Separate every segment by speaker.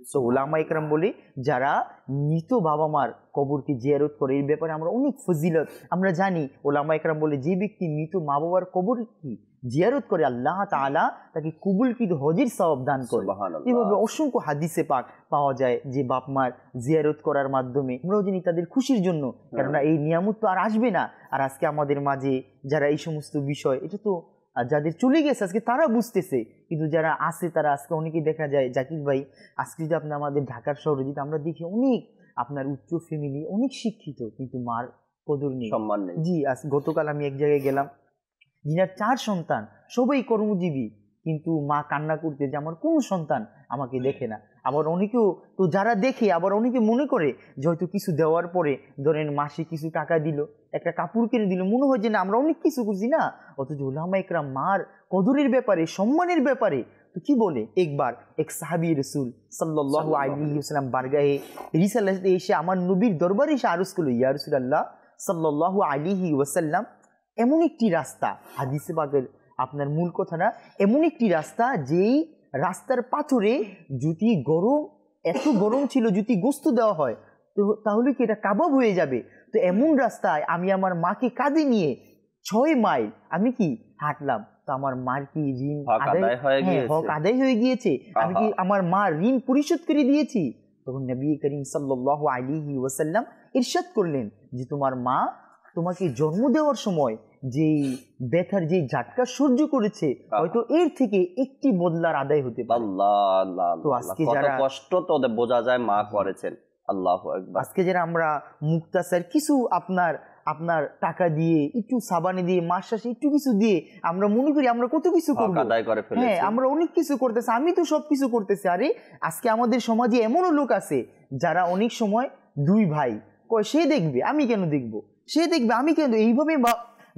Speaker 1: So উলামা ইকরাম বলে যারা মৃত বাবা মার কবরকে জিয়ারত করে, এই ব্যাপারে আমরা অনেক ফজিলত আমরা জানি। উলামা ইকরাম বলে যে ব্যক্তি মৃত মা বাবার কবর কি জিয়ারত করে, আল্লাহ তাআলা তাকে কবুলকৃত হজের সওয়াব দান করে। এভাবে অসংখ্য হাদিসে পাক পাওয়া যায় যে বাপ মার জিয়ারত করার মাধ্যমে আমরাও জানি তাদের খুশির জন্য, কেননা এই নিয়ামত তো আর আসবে না। আর আজকে আমাদের মাঝে যারা এই সমস্ত বিষয়, এটা তো যাদের চলে গেছে আজকে তারা বুঝতেছে, কিন্তু যারা আছে তারা আজকে অনেকেই দেখা যায়। জাকির ভাই, আজকে যদি আপনি আমাদের ঢাকার শহরে যদি আমরা দেখি, অনেক আপনার উচ্চ ফ্যামিলি, অনেক শিক্ষিত, কিন্তু মার কদর নেই, সম্মান নেই। জি, আজ গতকাল আমি এক জায়গায় গেলাম, যিনার 4 সন্তান, সবাই কর্মজীবী, কিন্তু মা কান্না করতে যে আমার কোন সন্তান আমাকে দেখে না। আবার অনেকেও তো যারা দেখে, আবার অনেকে মনে করে যে হয়তো কিছু দেওয়ার পরে, ধরেন মাসে কিছু টাকা দিল, একটা কাপড় কিনে দিল, মনে হয় যে না আমরা অনেক কিছু করছি না। অথচ উলামা ইকরাম মার কদরের ব্যাপারে, সম্মানের ব্যাপারে তো কি বলে। একবার এক সাহাবী রাসূল সাল্লাল্লাহু আলাইহি ওয়াসাল্লাম বারগাহে রিসালাতে এসে আমার নবীর দরবারে এসে আরজ করলো, ইয়া রাসূলুল্লাহ সাল্লাল্লাহু আলাইহি ওয়াসাল্লাম, এমন একটি রাস্তা, হাদিসে পাকের আপনার মূল কথাটা, এমন একটি রাস্তা যেই রাস্তার পাথরে যদি গরম, এত গরম ছিল, যদি গোস্ত দেওয়া হয় তো তাহলে কি এটা কাবাব হয়ে যাবে। তো এমন রাস্তায় আমি আমার মাকে কাঁধে নিয়ে 6 মাইল আমি কি হাঁটলাম। তো আমার মার কি ঋণ হক আদায় হয়ে গিয়েছে, আমি কি আমার মার ঋণ পরিশোধ করে দিয়েছি। তখন নবী করিম সাল্লাল্লাহু আলাইহি ওয়াসাল্লাম ইরশাদ করলেন যে তোমার মা তোমাকে জন্ম দেওয়ার সময় যেই ব্যথার যে ঝাটকা সহ্য করেছে, হয়তো এর থেকে একটি বদলার আদায় হতে পারে। আল্লাহ আল্লাহ, তো আজকে যারা কষ্ট তো বোঝা যায় মা করেছেন। আল্লাহু আকবার। আজকে যারা আমরা মুক্তাসার কিছু আপনার টাকা দিয়ে, একটু সাবানি দিয়ে, মাস শেষে একটু কিছু দিয়ে আমরা মনে করি আমরা কত কিছু করব, হ্যাঁ আমরা অনেক কিছু করতেছি, আমি তো সব কিছু করতেছি। আরে আজকে আমাদের সমাজে এমনও লোক আছে যারা অনেক সময় 2 ভাই কয় সে দেখবে আমি কেন দেখবো, সে দেখবে আমি কেন, এইভাবে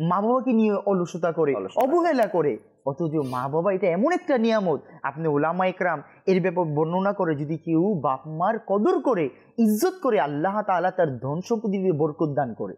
Speaker 1: মা বাবাকে নিয়ে অলসতা করে, অবহেলা করে। অথচ মা বাবা এটা এমন একটা নিয়ামত। আপনি উলামা ইকরাম এর ব্যাপারে বর্ণনা করে, যদি কেউ বাপ মার কদর করে, ইজ্জত করে, আল্লাহ তাআলা তার ধন সম্পত্তি দিয়ে বরকত দান করে।